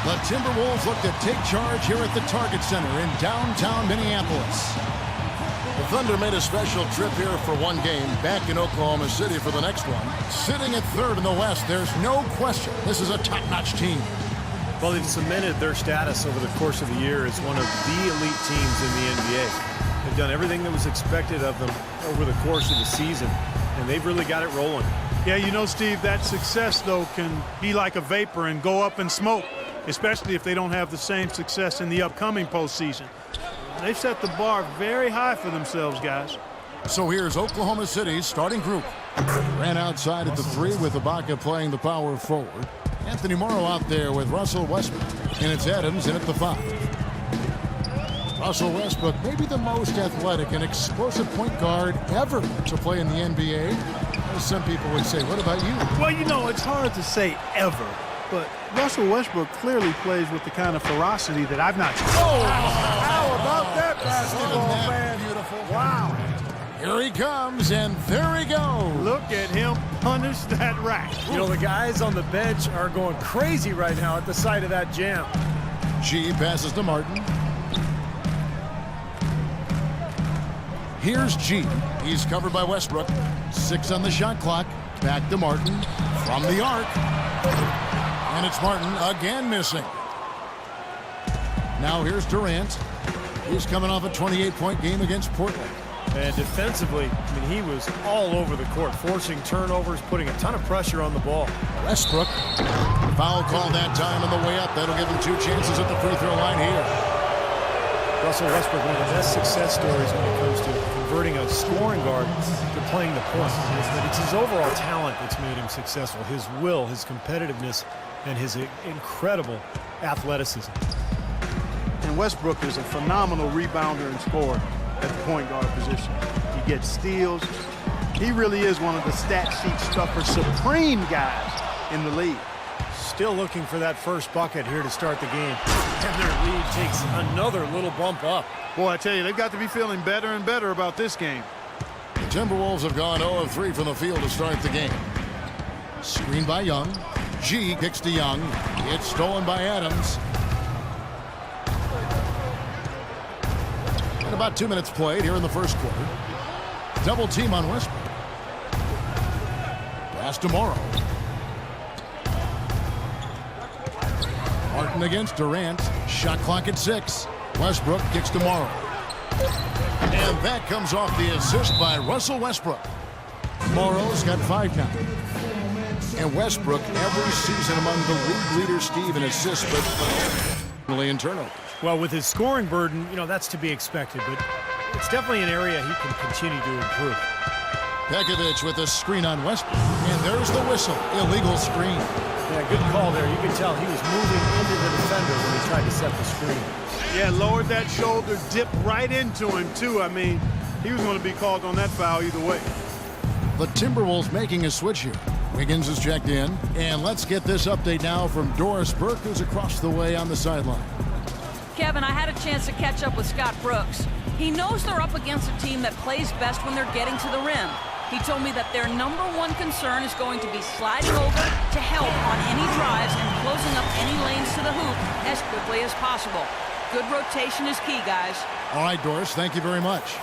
The Timberwolves look to take charge here at the Target Center in downtown Minneapolis. The Thunder made a special trip here for one game, back in Oklahoma City for the next one. Sitting at third in the West, there's no question this is a top-notch team. Well, they've cemented their status over the course of the year as one of the elite teams in the NBA. They've done everything that was expected of them over the course of the season, and they've really got it rolling. Yeah, you know, Steve, that success, though, can be like a vapor and go up in smoke, especially if they don't have the same success in the upcoming postseason. They've set the bar very high for themselves, guys. So here's Oklahoma City's starting group. Ran outside at the 3 with Ibaka playing the power forward. Anthony Morrow out there with Russell Westbrook. And it's Adams in at the 5. Russell Westbrook, maybe the most athletic and explosive point guard ever to play in the NBA. As some people would say, what about you? Well, you know, it's hard to say ever, but Russell Westbrook clearly plays with the kind of ferocity that I've not seen. Oh, how about that basketball, man? Beautiful. Wow. Here he comes, and there he goes. Look at him punish that rack. You know, the guys on the bench are going crazy right now at the sight of that jam. G passes to Martin. Here's G. He's covered by Westbrook. 6 on the shot clock. Back to Martin from the arc. And it's Martin again missing. Now here's Durant. He's coming off a 28-point game against Portland. And defensively, I mean, he was all over the court, forcing turnovers, putting a ton of pressure on the ball. Westbrook. Foul call that time on the way up. That'll give him 2 chances at the free throw line here. Russell Westbrook, one of the best success stories when it comes to converting a scoring guard to playing the point. But it's his overall talent that's made him successful. His will, his competitiveness, and his incredible athleticism. And Westbrook is a phenomenal rebounder and scorer at the point guard position. He gets steals. He really is one of the stat sheet stuffer supreme guys in the league. Still looking for that first bucket here to start the game. And their lead takes another little bump up. Boy, I tell you, they've got to be feeling better and better about this game. The Timberwolves have gone 0 of 3 from the field to start the game. Screen by Young. G kicks to Young. It's stolen by Adams. And about 2 minutes played here in the first quarter. Double team on Westbrook. Pass to Morrow. Martin against Durant. Shot clock at 6. Westbrook kicks to Morrow. And that comes off the assist by Russell Westbrook. Morrow's got 5 now. And Westbrook every season among the league leaders, Steve, in assists, but only in turnovers. Well, with his scoring burden, you know, that's to be expected, but it's definitely an area he can continue to improve. Pekovic with a screen on Westbrook. And there's the whistle. Illegal screen. Yeah, good call there. You can tell he was moving into the defender when he tried to set the screen. Yeah, lowered that shoulder, dipped right into him, too. I mean, he was going to be called on that foul either way. The Timberwolves making a switch here. Wiggins is checked in. And let's get this update now from Doris Burke, who's across the way on the sideline. Kevin, I had a chance to catch up with Scott Brooks. He knows they're up against a team that plays best when they're getting to the rim. He told me that their #1 concern is going to be sliding over to help on any drives and closing up any lanes to the hoop as quickly as possible. Good rotation is key, guys. All right, Doris, thank you very much.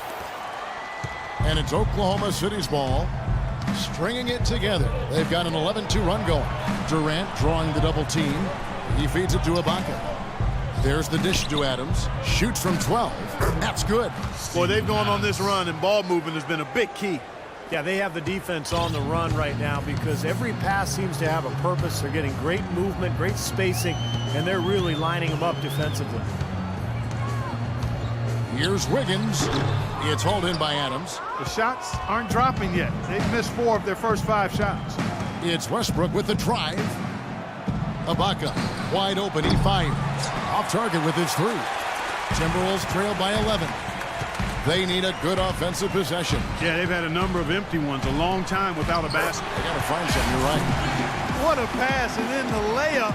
And it's Oklahoma City's ball. Stringing it together. They've got an 11-2 run going. Durant drawing the double team. He feeds it to Ibaka. There's the dish to Adams. Shoots from 12. That's good. Boy, they've gone on this run, and ball movement has been a big key. Yeah, they have the defense on the run right now because every pass seems to have a purpose. They're getting great movement, great spacing, and they're really lining them up defensively. Here's Wiggins. It's hauled in by Adams. The shots aren't dropping yet. They've missed 4 of their first 5 shots. It's Westbrook with the drive. Ibaka wide open. He fires. Off target with his 3. Timberwolves trail by 11. They need a good offensive possession. Yeah, they've had a number of empty ones, a long time without a basket. They got to find something. You're right. What a pass, and then the layup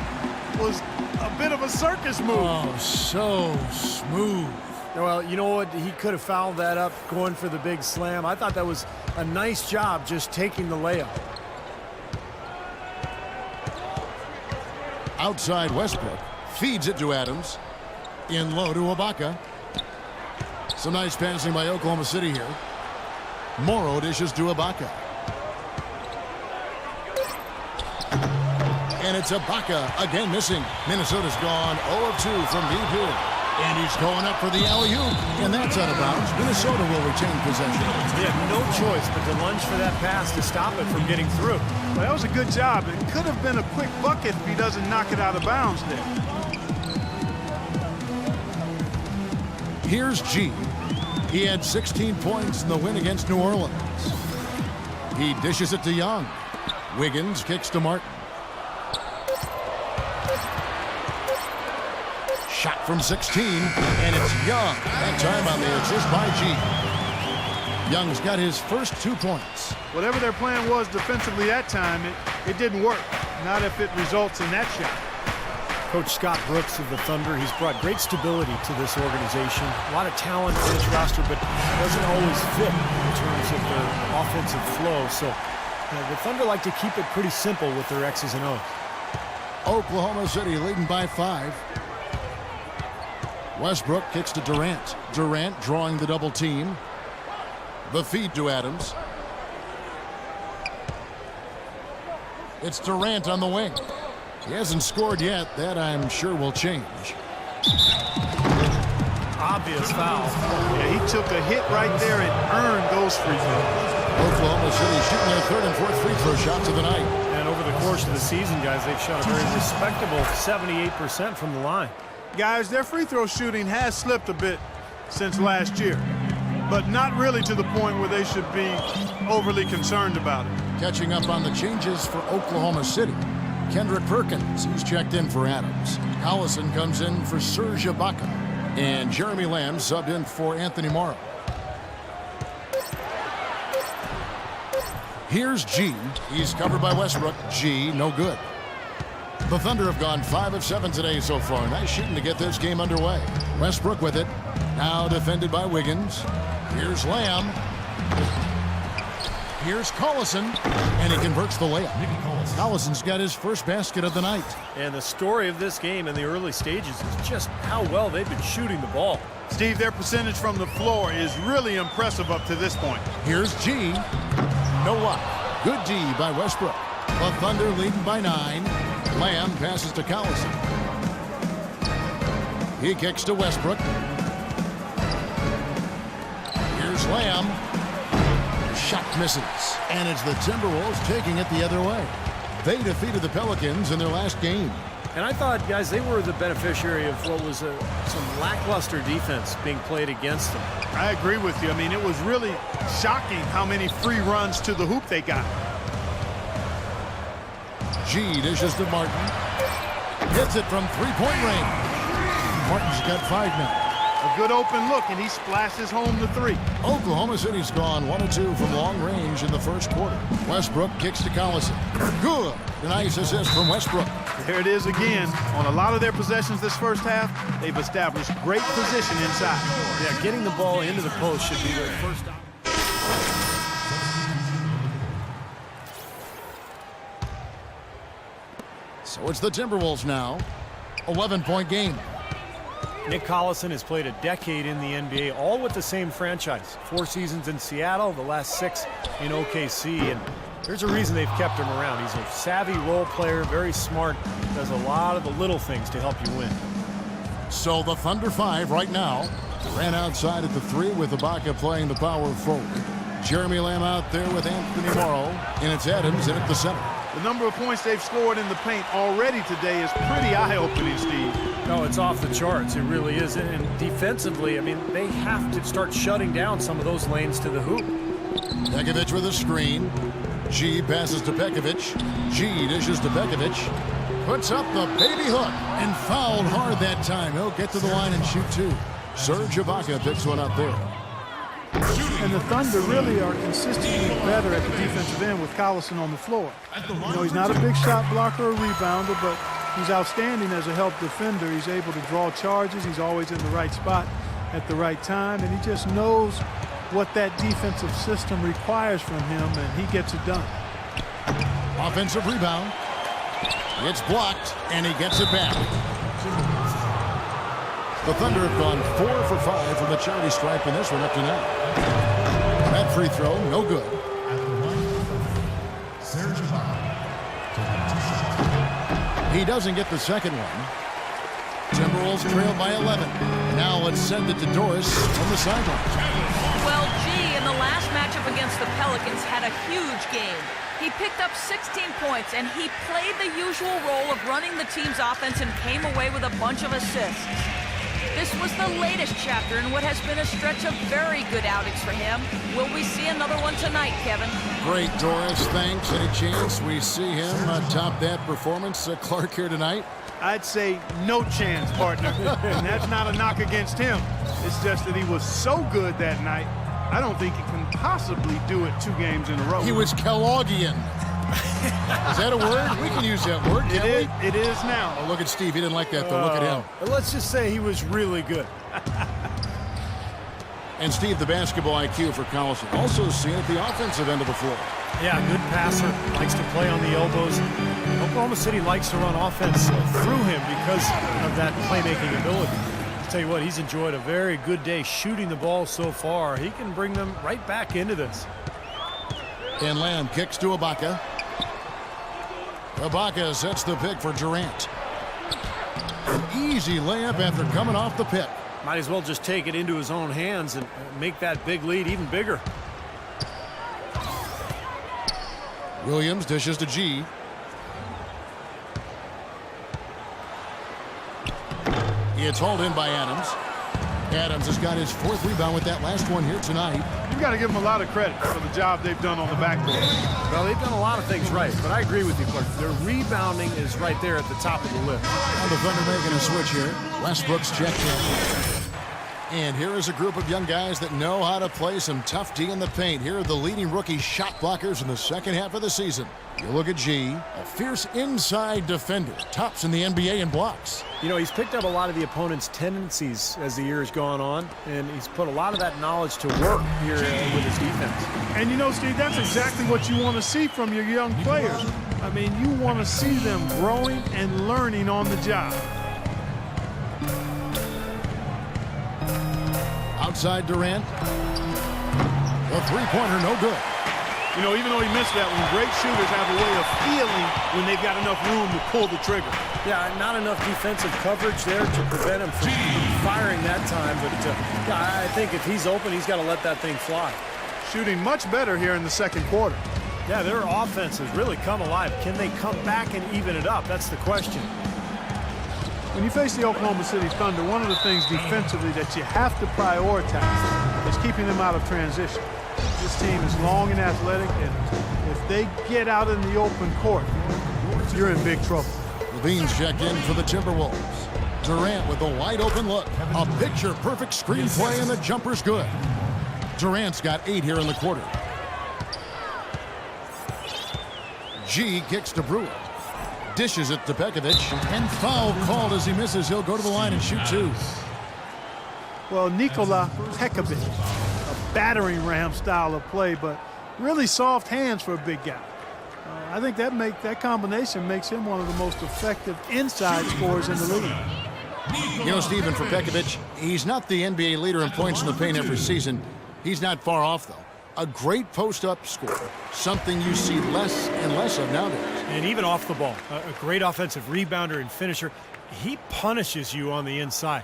was a bit of a circus move. Oh, so smooth. Well, you know what? He could have fouled that up going for the big slam. I thought that was a nice job just taking the layup. Outside Westbrook. Feeds it to Adams. In low to Ibaka. Some nice passing by Oklahoma City here. Morrow dishes to Ibaka. And it's Ibaka again missing. Minnesota's gone 0 of 2 from deep here. And he's going up for the alley-oop. And that's out of bounds. Minnesota will retain possession. They had no choice but to lunge for that pass to stop it from getting through. Well, that was a good job. It could have been a quick bucket if he doesn't knock it out of bounds there. Here's G. He had 16 points in the win against New Orleans. He dishes it to Young. Wiggins kicks to Martin. Shot from 16, and it's Young. That time on the assist by G. Young's got his first 2 points. Whatever their plan was defensively that time, it didn't work. Not if it results in that shot. Coach Scott Brooks of the Thunder, he's brought great stability to this organization. A lot of talent in this roster, but doesn't always fit in terms of their offensive flow. So the Thunder like to keep it pretty simple with their X's and O's. Oklahoma City leading by 5. Westbrook kicks to Durant. Durant drawing the double team. The feed to Adams. It's Durant on the wing. He hasn't scored yet. That, I'm sure, will change. Obvious foul. Yeah, he took a hit right there and earned those free throws. Oklahoma City shooting their 3rd and 4th free throw shots of the night. And over the course of the season, guys, they've shot a very respectable 78% from the line. Guys, their free throw shooting has slipped a bit since last year, but not really to the point where they should be overly concerned about it. Catching up on the changes for Oklahoma City. Kendrick Perkins, he's checked in for Adams. Collison comes in for Serge Ibaka. And Jeremy Lamb subbed in for Anthony Morrow. Here's G. He's covered by Westbrook. G, no good. The Thunder have gone 5 of 7 today so far. Nice shooting to get this game underway. Westbrook with it. Now defended by Wiggins. Here's Lamb. Here's Collison. And he converts the layup. Collison's got his first basket of the night. And the story of this game in the early stages is just how well they've been shooting the ball. Steve, their percentage from the floor is really impressive up to this point. Here's G. No luck. Good D by Westbrook. The Thunder leading by 9. Lamb passes to Collison. He kicks to Westbrook. Here's Lamb. Shot misses. And it's the Timberwolves taking it the other way. They defeated the Pelicans in their last game. And I thought, guys, they were the beneficiary of what was some lackluster defense being played against them. I agree with you. I mean, it was really shocking how many free runs to the hoop they got. G dishes to Martin. Hits it from three-point range. Martin's got 5 now. A good open look, and he splashes home the 3. Oklahoma City's gone 1 of 2 from long range in the first quarter. Westbrook kicks to Collison. Good. A nice assist from Westbrook. There it is again. On a lot of their possessions this first half, they've established great position inside. Yeah, getting the ball into the post should be their first option. So it's the Timberwolves now. 11-point game. Nick Collison has played a decade in the NBA, all with the same franchise. 4 seasons in Seattle, the last 6 in OKC, and there's a reason they've kept him around. He's a savvy role player, very smart, does a lot of the little things to help you win. So the Thunder 5 right now. Ran outside at the 3 with Ibaka playing the power forward. Jeremy Lamb out there with Anthony Morrow, and it's Adams in at the center. The number of points they've scored in the paint already today is pretty eye-opening, Steve. No, it's off the charts. It really is. And defensively, I mean, they have to start shutting down some of those lanes to the hoop. Pekovic with a screen. G passes to Pekovic. G dishes to Pekovic. Puts up the baby hook and fouled hard that time. He'll get to the line and shoot 2. Serge Ibaka picks one up there. And the Thunder really are consistently better at the defensive end with Collison on the floor. You know, he's not a big shot blocker or rebounder, but he's outstanding as a help defender. He's able to draw charges. He's always in the right spot at the right time, and he just knows what that defensive system requires from him, and he gets it done. Offensive rebound. It's blocked, and he gets it back. The Thunder have gone 4 for 5 from the charity stripe in this one up to now. That free throw, no good. He doesn't get the second one. Timberwolves trail by 11. Now let's send it to Doris on the sideline. Well, G in the last matchup against the Pelicans had a huge game. He picked up 16 points, and he played the usual role of running the team's offense and came away with a bunch of assists. This was the latest chapter in what has been a stretch of very good outings for him. Will we see another one tonight, Kevin? Great, Doris. Thanks. Any chance we see him top that performance, Clark, here tonight? I'd say no chance, partner. And that's not a knock against him. It's just that he was so good that night, I don't think he can possibly do it 2 games in a row. He was Kellogghian. Is that a word? We can use that word, can't we? It is now. Oh, look at Steve. He didn't like that, though. Look at him. Let's just say he was really good. And Steve, the basketball IQ for Collison. Also seen at the offensive end of the floor. Yeah, good passer. Likes to play on the elbows. Oklahoma City likes to run offense through him because of that playmaking ability. I'll tell you what, he's enjoyed a very good day shooting the ball so far. He can bring them right back into this. And Lamb kicks to Ibaka. Ibaka sets the pick for Durant. An easy layup after coming off the pick. Might as well just take it into his own hands and make that big lead even bigger. Williams dishes to G. It's hauled in by Adams. Adams has got his 4th rebound with that last one here tonight. You've got to give them a lot of credit for the job they've done on the backboard. Well, they've done a lot of things right, but I agree with you, Clark. Their rebounding is right there at the top of the list. And the Thunder making a switch here. Westbrook's checked in. And here is a group of young guys that know how to play some tough D in the paint. Here are the leading rookie shot blockers in the second half of the season. You look at G, a fierce inside defender, tops in the NBA in blocks. You know, he's picked up a lot of the opponent's tendencies as the year has gone on, and he's put a lot of that knowledge to work here with his defense. And you know, Steve, that's exactly what you want to see from your young players. I mean, you want to see them growing and learning on the job. Outside Durant. A three-pointer, no good. You know, even though he missed that one, great shooters have a way of feeling when they've got enough room to pull the trigger. Yeah, not enough defensive coverage there to prevent him from firing that time. But yeah, I think if he's open, he's got to let that thing fly. Shooting much better here in the second quarter. Yeah, their offense has really come alive. Can they come back and even it up? That's the question. When you face the Oklahoma City Thunder, one of the things defensively that you have to prioritize is keeping them out of transition. This team is long and athletic, and if they get out in the open court, you're in big trouble. Levine's checked in for the Timberwolves. Durant with a wide open look. A picture-perfect screenplay, and the jumper's good. Durant's got 8 here in the quarter. G kicks to Brewer. Dishes it to Pekovic, and foul called as he misses. He'll go to the line and shoot 2. Well, Nikola Pekovic, a battering ram style of play, but really soft hands for a big guy. I think that combination makes him one of the most effective inside scorers in the league. You know, Stephen, for Pekovic, he's not the NBA leader in points in the paint every season. He's not far off, though. A great post-up scorer, something you see less and less of nowadays. And even off the ball, a great offensive rebounder and finisher. He punishes you on the inside.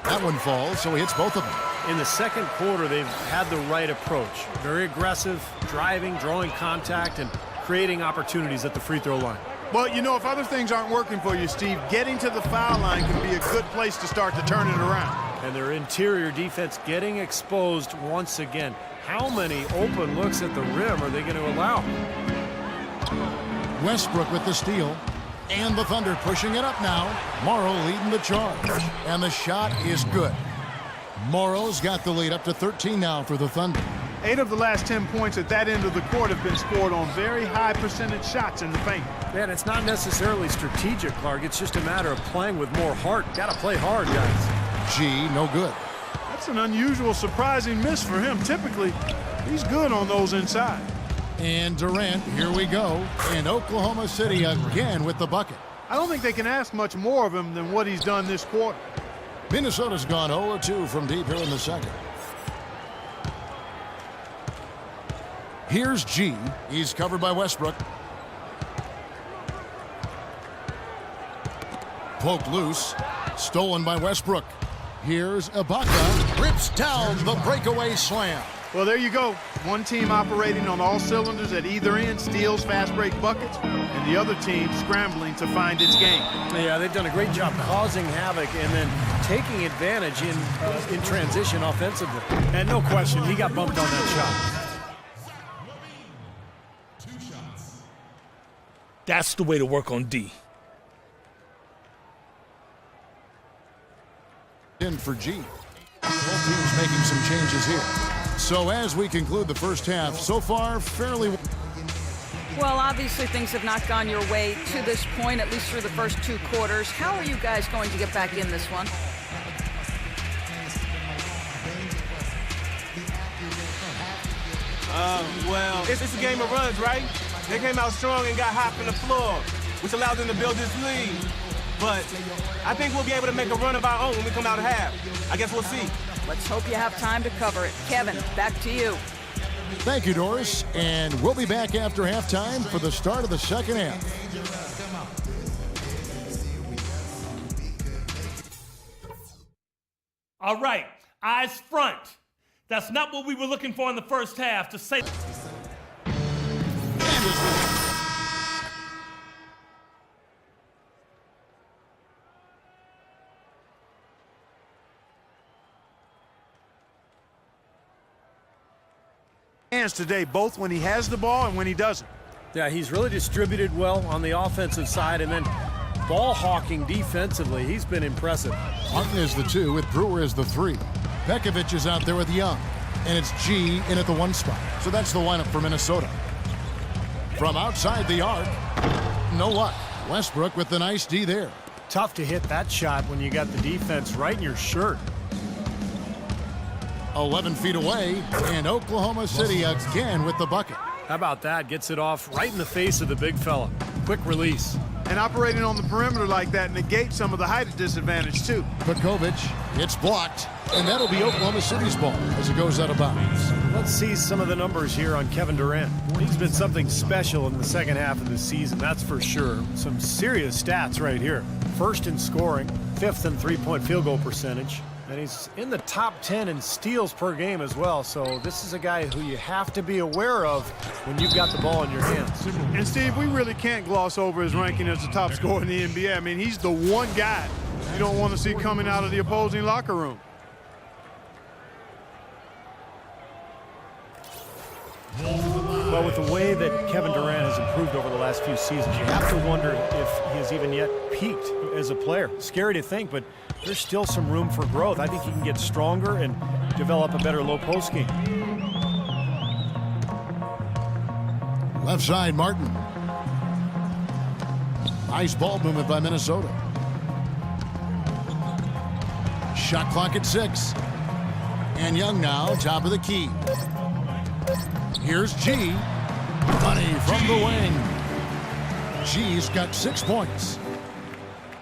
That one falls, so he hits both of them. In the second quarter, they've had the right approach. Very aggressive, driving, drawing contact, and creating opportunities at the free throw line. Well, you know, if other things aren't working for you, Steve, getting to the foul line can be a good place to start to turn it around. And their interior defense getting exposed once again. How many open looks at the rim are they going to allow? Westbrook with the steal. And the Thunder pushing it up now. Morrow leading the charge. And the shot is good. Morrow's got the lead up to 13 now for the Thunder. 8 of the last 10 points at that end of the court have been scored on very high percentage shots in the paint. Man, it's not necessarily strategic, Clark. It's just a matter of playing with more heart. Got to play hard, guys. G, no good. That's That's an unusual, surprising miss for him. Typically, he's good on those inside. And Durant, here we go. And Oklahoma City again with the bucket. I don't think they can ask much more of him than what he's done this quarter. Minnesota's gone 0-2 from deep here in the second. Here's G. He's covered by Westbrook. Poked loose. Stolen by Westbrook. Here's Ibaka. Rips down the breakaway slam. Well, there you go. One team operating on all cylinders at either end, steals, fast break buckets, and the other team scrambling to find its game. Yeah, they've done a great job causing havoc and then taking advantage in transition offensively. And no question, he got bumped on that shot. That's the way to work on D. In for G. Both teams making some changes here. So as we conclude the first half, so far fairly Well, obviously things have not gone your way to this point, at least through the first 2 quarters. How are you guys going to get back in this one? Well, it's a game of runs, right? They came out strong and got hot from the floor, which allowed them to build this lead. But I think we'll be able to make a run of our own when we come out of half. I guess we'll see. Let's hope you have time to cover it. Kevin, back to you. Thank you, Doris. And we'll be back after halftime for the start of the second half. All right, eyes front. That's not what we were looking for in the first half, to say. Hands today, both when he has the ball and when he doesn't. Yeah, he's really distributed well on the offensive side, and then ball hawking defensively. He's been impressive. Martin is the 2 with Brewer as the 3. Pekovic is out there with Young. And it's G in at the 1 spot. So that's the lineup for Minnesota. From outside the arc, no luck. Westbrook with the nice D there. Tough to hit that shot when you got the defense right in your shirt. 11 feet away, and Oklahoma City again with the bucket. How about that? Gets it off right in the face of the big fella. Quick release. And operating on the perimeter like that negates some of the height disadvantage, too. Pekovic, it's blocked, and that'll be Oklahoma City's ball as it goes out of bounds. Let's see some of the numbers here on Kevin Durant. He's been something special in the second half of the season, that's for sure. Some serious stats right here. First in scoring, 5th in three-point field goal percentage, and he's in the top 10 in steals per game as well. So this is a guy who you have to be aware of when you've got the ball in your hands. And Steve, we really can't gloss over his ranking as the top scorer in the NBA. I mean, he's the one guy you don't want to see coming out of the opposing locker room. Well, with the way that Kevin Durant has improved over the last few seasons, you have to wonder if he has even yet peaked as a player. Scary to think, but there's still some room for growth. I think he can get stronger and develop a better low post game. Left side, Martin. Nice ball movement by Minnesota. Shot clock at 6. And Young now, top of the key. Here's G. Money from the wing. G's got 6 points.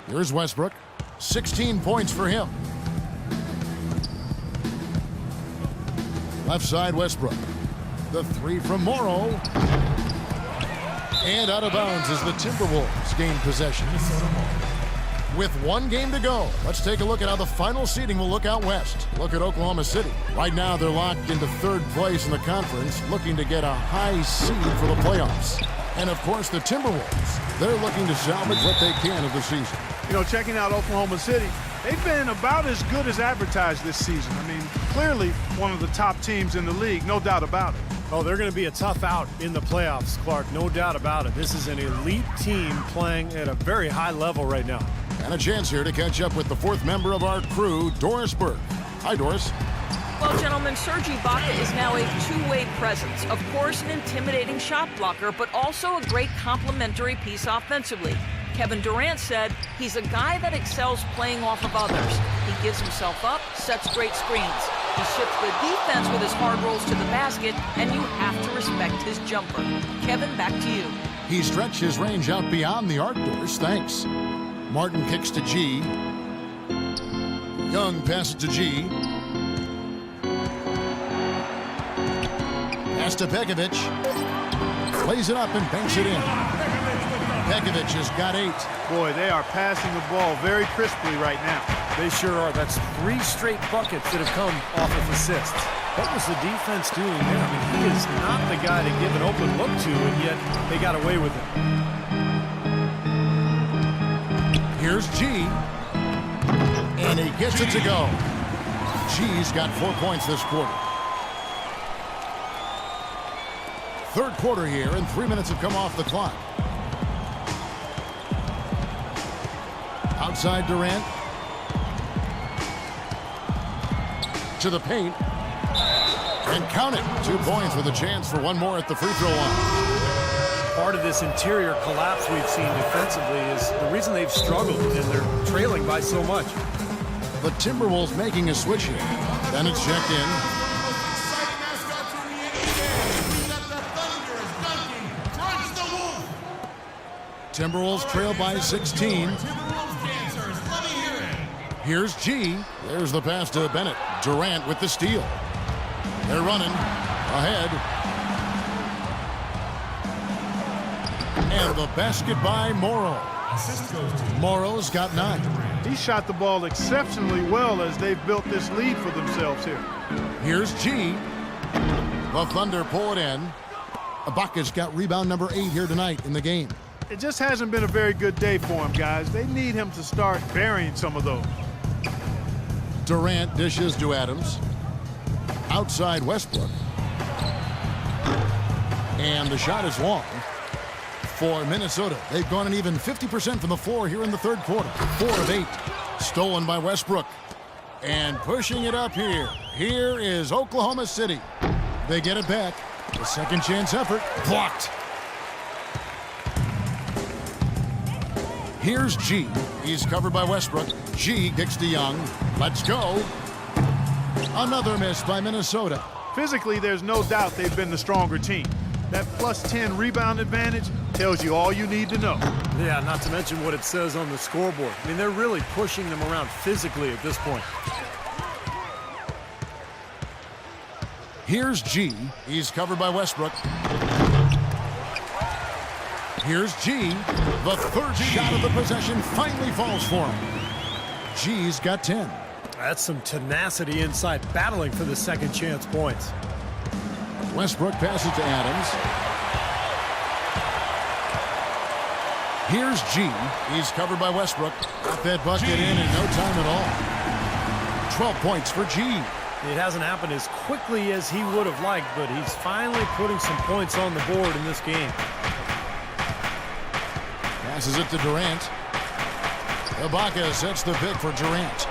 Here's Westbrook. 16 points for him. Left side, Westbrook. The 3 from Morrow. And out of bounds as the Timberwolves gain possession. With 1 game to go, let's take a look at how the final seeding will look out west. Look at Oklahoma City. Right now, they're locked into 3rd place in the conference, looking to get a high seed for the playoffs. And, of course, the Timberwolves. They're looking to salvage what they can of the season. You know, checking out Oklahoma City, they've been about as good as advertised this season. I mean, clearly one of the top teams in the league, no doubt about it. Oh, they're going to be a tough out in the playoffs, Clark, no doubt about it. This is an elite team playing at a very high level right now. And a chance here to catch up with the 4th member of our crew, Doris Burke. Hi, Doris. Well, gentlemen, Serge Ibaka is now a two-way presence. Of course, an intimidating shot blocker, but also a great complementary piece offensively. Kevin Durant said he's a guy that excels playing off of others. He gives himself up, sets great screens. He shifts the defense with his hard rolls to the basket, and you have to respect his jumper. Kevin, back to you. He stretched his range out beyond the arc doors. Thanks. Martin kicks to G. Young passes to G. Pass to Pekovic. Plays it up and banks it in. Pekovic has got 8. Boy, they are passing the ball very crisply right now. They sure are. That's 3 straight buckets that have come off of assists. What was the defense doing there? I mean, he is not the guy to give an open look to, and yet they got away with it. Here's G. And he gets it to go. G's got 4 points this quarter. Third quarter here, and 3 minutes have come off the clock. Outside Durant. To the paint. And count it. 2 points with a chance for one more at the free throw line. Part of this interior collapse we've seen defensively is the reason they've struggled, and they're trailing by so much. The Timberwolves making a switch here. Then it's checked in. Timberwolves trail by 16. Here's G. There's the pass to Bennett. Durant with the steal. They're running ahead. And the basket by Morrow. Morrow's got 9. He shot the ball exceptionally well as they've built this lead for themselves here. Here's G. The Thunder pull it in. Ibaka's got rebound number 8 here tonight in the game. It just hasn't been a very good day for him, guys. They need him to start burying some of those. Durant dishes to Adams. Outside Westbrook. And the shot is long for Minnesota. They've gone an even 50% from the floor here in the third quarter. 4 of 8. Stolen by Westbrook. And pushing it up here. Here is Oklahoma City. They get it back. The second chance effort. Blocked. Here's G. He's covered by Westbrook. G kicks to Young. Let's go. Another miss by Minnesota. Physically, there's no doubt they've been the stronger team. That plus 10 rebound advantage tells you all you need to know. Yeah, not to mention what it says on the scoreboard. I mean, they're really pushing them around physically at this point. Here's G. He's covered by Westbrook. Here's G. The third shot of the possession finally falls for him. G's got 10. That's some tenacity inside, battling for the second chance points. Westbrook passes to Adams. Here's G. He's covered by Westbrook. Got that bucket in no time at all. 12 points for G. It hasn't happened as quickly as he would have liked, but he's finally putting some points on the board in this game. Passes it to Durant. Ibaka sets the pick for Durant.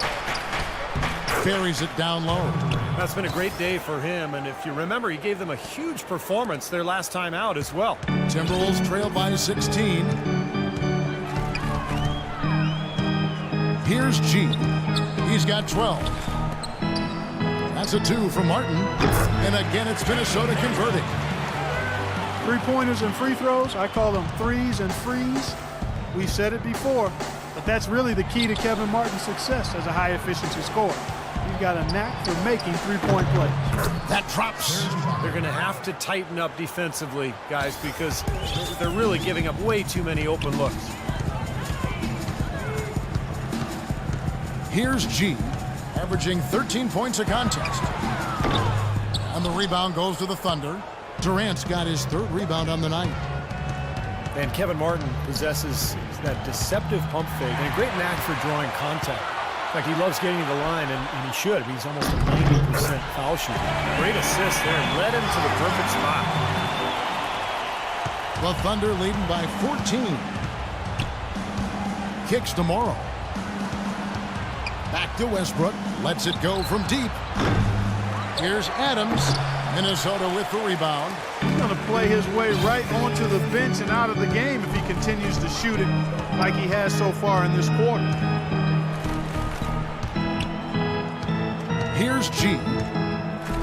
Buries it down low. That's been a great day for him, and if you remember, he gave them a huge performance their last time out as well. Timberwolves trail by 16. Here's G. He's got 12. That's a 2 from Martin. And again, it's Minnesota converting. Three-pointers and free throws, I call them threes and frees. We've said it before, but that's really the key to Kevin Martin's success as a high-efficiency scorer. He's got a knack for making three-point plays. That drops. They're going to have to tighten up defensively, guys, because they're really giving up way too many open looks. Here's G, averaging 13 points a contest. And the rebound goes to the Thunder. Durant's got his 3rd rebound on the night. And Kevin Martin possesses that deceptive pump fake and a great knack for drawing contact. In fact, he loves getting to the line, and he should. He's almost a 90% foul shooter. Great assist there, and led him to the perfect spot. The Thunder leading by 14. Kicks to Morrow. Back to Westbrook. Lets it go from deep. Here's Adams. Minnesota with the rebound. He's going to play his way right onto the bench and out of the game if he continues to shoot it like he has so far in this quarter. Here's G.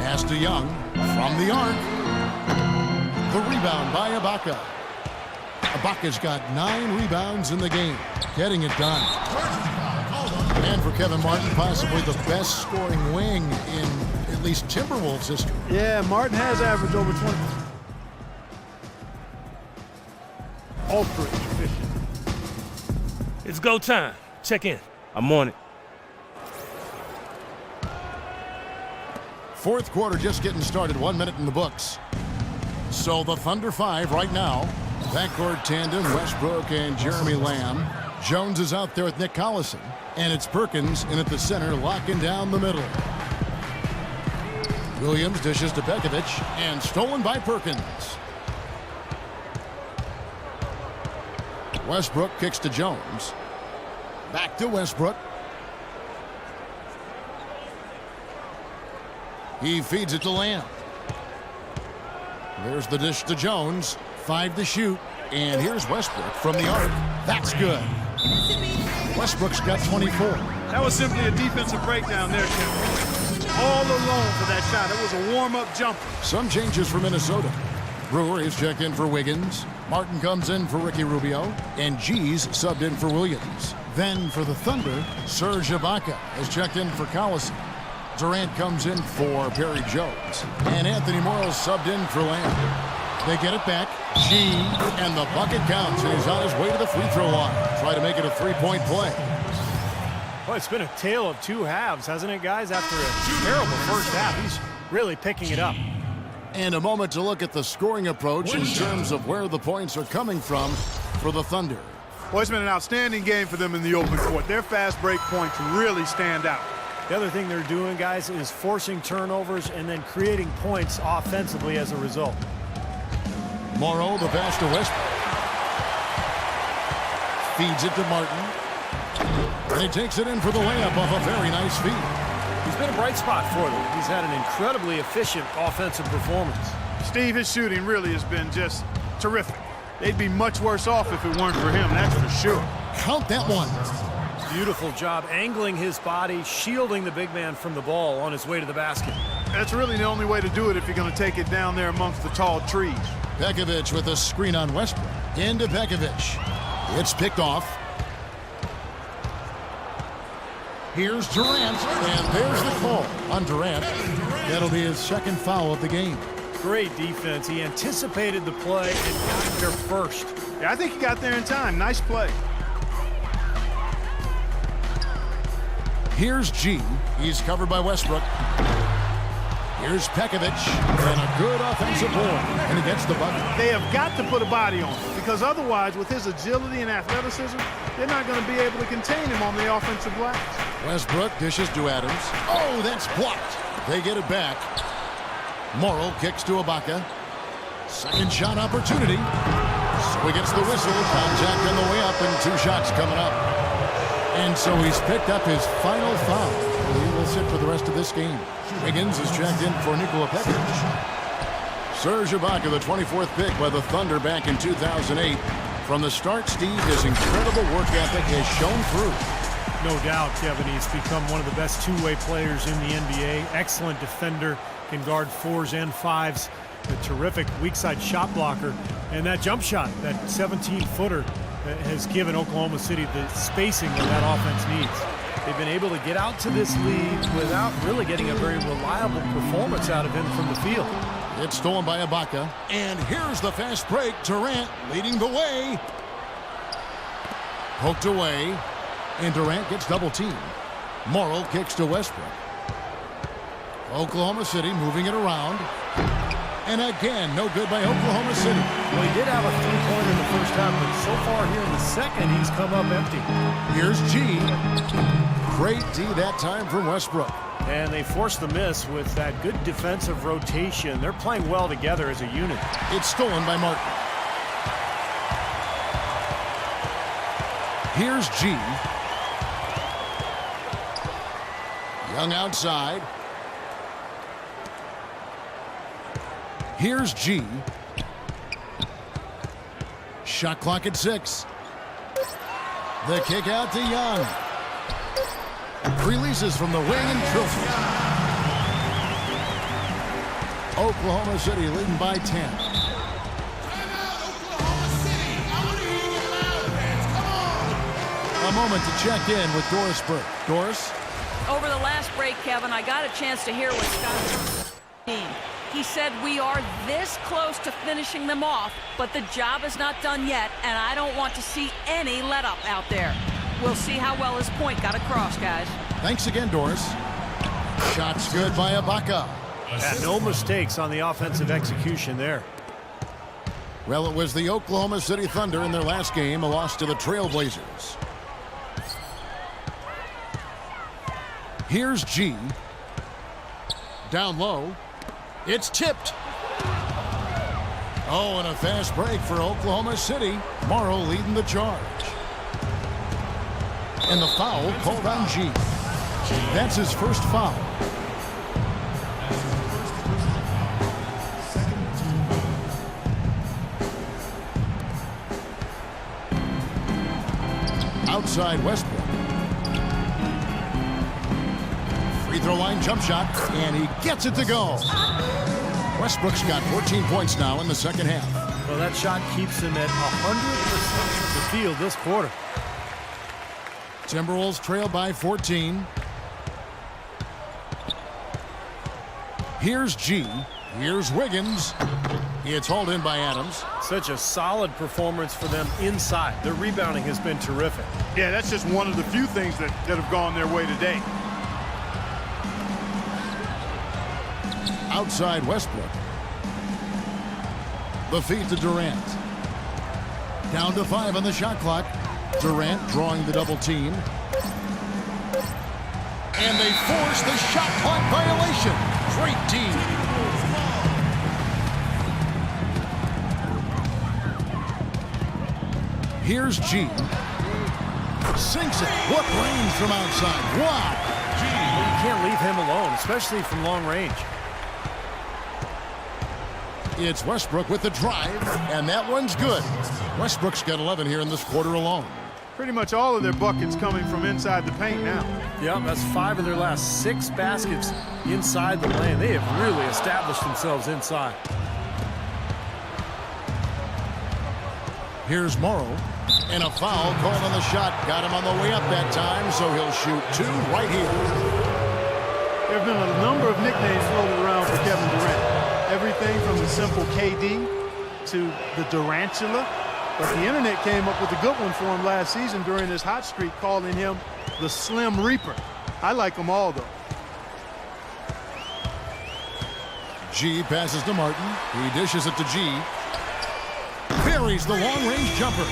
Pass to Young from the arc. The rebound by Ibaka. Ibaka's got 9 rebounds in the game, getting it done. And for Kevin Martin, possibly the best scoring wing in at least Timberwolves history. Yeah, Martin has averaged over 20. Ultra efficient. It's go time. Check in. I'm on it. Fourth quarter just getting started, 1 minute in the books. So the Thunder 5 right now. Backcourt tandem, Westbrook and Jeremy Lamb. Jones is out there with Nick Collison. And it's Perkins in at the center, locking down the middle. Williams dishes to Bekovic, and stolen by Perkins. Westbrook kicks to Jones. Back to Westbrook. He feeds it to Lamb. There's the dish to Jones. 5 to shoot. And here's Westbrook from the arc. That's good. Westbrook's got 24. That was simply a defensive breakdown there, Tim. All alone for that shot. It was a warm-up jumper. Some changes for Minnesota. Brewer is checked in for Wiggins. Martin comes in for Ricky Rubio. And G's subbed in for Williams. Then for the Thunder, Serge Ibaka is checked in for Collison. Durant comes in for Perry Jones. And Anthony Morrow's subbed in for Lamb. They get it back. G, and the bucket counts. And he's on his way to the free throw line. Try to make it a 3-point play. Well, it's been a tale of 2 halves, hasn't it, guys? After a terrible first half, he's really picking it up. And a moment to look at the scoring approach in terms of where the points are coming from for the Thunder. Well, it's been an outstanding game for them in the open court. Their fast break points really stand out. The other thing they're doing, guys, is forcing turnovers and then creating points offensively as a result. Morrow, the pass to Westbrook. Feeds it to Martin. And he takes it in for the layup off a very nice feed. He's been a bright spot for them. He's had an incredibly efficient offensive performance. Steve, his shooting really has been just terrific. They'd be much worse off if it weren't for him, that's for sure. Count that one. Beautiful job angling his body, shielding the big man from the ball on his way to the basket. That's really the only way to do it if you're going to take it down there amongst the tall trees. Bekovic with a screen on Westbrook. Into Bekovic. It's picked off. Here's Durant, and there's the call on Durant. That'll be his second foul of the game. Great defense. He anticipated the play and got there first. Yeah, I think he got there in time. Nice play. Here's G. He's covered by Westbrook. Here's Bekovic, and a good offensive board, and he gets the bucket. They have got to put a body on him, because otherwise, with his agility and athleticism, they're not going to be able to contain him on the offensive glass. Westbrook dishes to Adams. Oh, that's blocked. They get it back. Morrow kicks to Ibaka. Second shot opportunity. So he gets the whistle. Contact on the way up, and 2 shots coming up. And so he's picked up his final foul. He will sit for the rest of this game. Wiggins is checked in for Nikola Pekovic. Serge Ibaka, the 24th pick by the Thunder back in 2008. From the start, Steve, his incredible work ethic has shown through. No doubt, Kevin. He's become one of the best two-way players in the NBA. Excellent defender, can guard 4s and 5s. A terrific weak-side shot blocker. And that jump shot, that 17-footer, has given Oklahoma City the spacing that that offense needs. They've been able to get out to this lead without really getting a very reliable performance out of him from the field. It's stolen by Ibaka. And here's the fast break. Durant leading the way. Poked away. And Durant gets double-teamed. Morrow kicks to Westbrook. Oklahoma City moving it around. And again, no good by Oklahoma City. Well, he did have a three-pointer in the first half, but so far here in the second, he's come up empty. Here's G. Great D that time from Westbrook. And they forced the miss with that good defensive rotation. They're playing well together as a unit. It's stolen by Martin. Here's G. Young outside. Here's G. Shot clock at 6. The kick out to Young. Releases from the wing and drills it. Oklahoma City leading by 10. A moment to check in with Doris Burke. Doris? Over the last break, Kevin, I got a chance to hear what Scott team. He said we are this close to finishing them off, but the job is not done yet, and I don't want to see any let-up out there. We'll see how well his point got across, guys. Thanks again, Doris. Shots good by Ibaka. Yeah, no mistakes on the offensive execution there. Well, it was the Oklahoma City Thunder in their last game, a loss to the Trailblazers. Here's G. Down low. It's tipped. Oh, and a fast break for Oklahoma City. Morrow leading the charge. And the foul called on G. That's his first foul. Outside Westbrook. Free throw line jump shot, and he gets it to go. Westbrook's got 14 points now in the second half. Well, that shot keeps him at 100% of the field this quarter. Timberwolves trail by 14. Here's G. Here's Wiggins. It's hauled in by Adams. Such a solid performance for them inside. Their rebounding has been terrific. Yeah, that's just one of the few things that have gone their way today. Outside Westbrook. The feed to Durant. Down to 5 on the shot clock. Durant drawing the double team. And they force the shot clock violation. Great team. Here's G. Sinks it. What range from outside. Wow. You can't leave him alone, especially from long range. It's Westbrook with the drive, and that one's good. Westbrook's got 11 here in this quarter alone. Pretty much all of their buckets coming from inside the paint now. Yeah, that's 5 of their last 6 baskets inside the lane. They have really established themselves inside. Here's Morrow, and a foul called on the shot. Got him on the way up that time, so he'll shoot 2 right here. There have been a number of nicknames floated around for Kevin Durant. Everything from the simple KD to the Durantula. But the internet came up with a good one for him last season during his hot streak, calling him the Slim Reaper. I like them all, though. G passes to Martin. He dishes it to G. Buries the long-range jumper.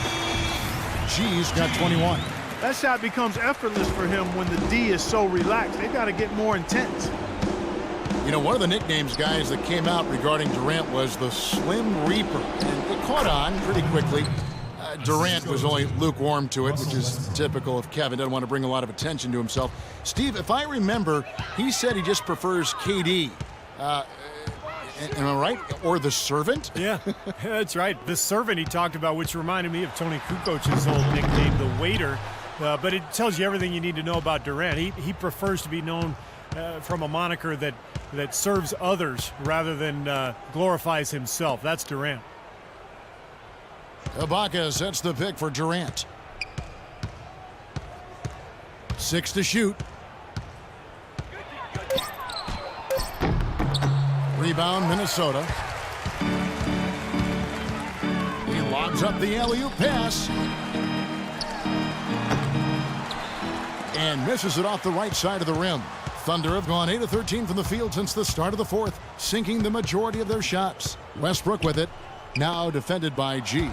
G's got 21. That shot becomes effortless for him when the D is so relaxed. They've got to get more intense. You know, one of the nicknames, guys, that came out regarding Durant was the Slim Reaper. And it caught on pretty quickly. Durant was only lukewarm to it, which is typical of Kevin. Doesn't want to bring a lot of attention to himself. Steve, if I remember, he said he just prefers KD. Am I right? Or the Servant? Yeah, that's right. The Servant he talked about, which reminded me of Tony Kukoc's old nickname, the Waiter. But it tells you everything you need to know about Durant. He prefers to be known from a moniker that serves others rather than glorifies himself. That's Durant. Ibaka sets the pick for Durant. 6 to shoot. Rebound, Minnesota. He lobs up the alley-oop pass. And misses it off the right side of the rim. Thunder have gone 8 of 13 from the field since the start of the fourth, sinking the majority of their shots. Westbrook with it. Now defended by G.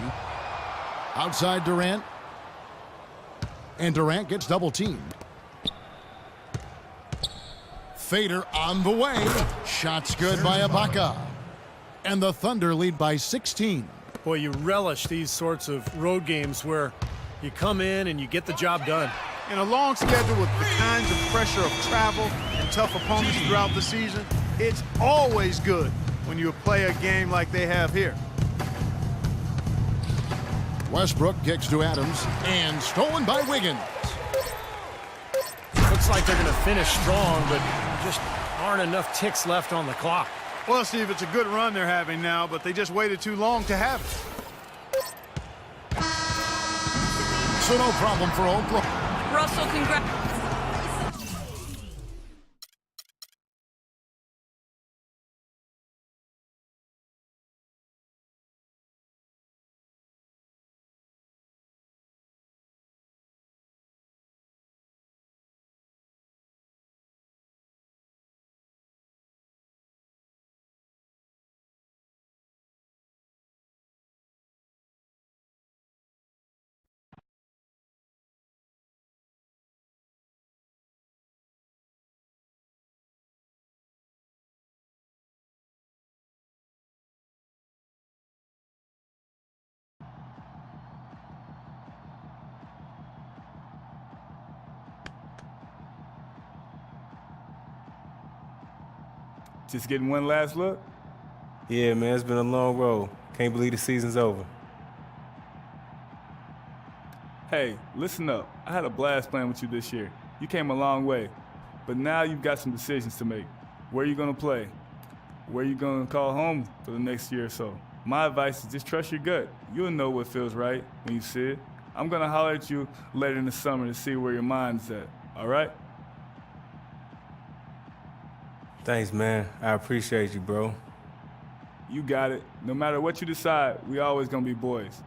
Outside Durant. And Durant gets double teamed. Fader on the way. Shots good by Ibaka. And the Thunder lead by 16. Boy, you relish these sorts of road games where you come in and you get the job done. In a long schedule with the kinds of pressure of travel and tough opponents throughout the season, it's always good when you play a game like they have here. Westbrook kicks to Adams, and stolen by Wiggins. Looks like they're going to finish strong, but just aren't enough ticks left on the clock. Well, Steve, it's a good run they're having now, but they just waited too long to have it. So no problem for Oklahoma. Russell, congrats. Just getting one last look? Yeah, man, it's been a long road. Can't believe the season's over. Hey, listen up. I had a blast playing with you this year. You came a long way. But now you've got some decisions to make. Where are you going to play? Where are you going to call home for the next year or so? My advice is just trust your gut. You'll know what feels right when you see it. I'm going to holler at you later in the summer to see where your mind's at. All right? Thanks, man. I appreciate you, bro. You got it. No matter what you decide, we always going to be boys.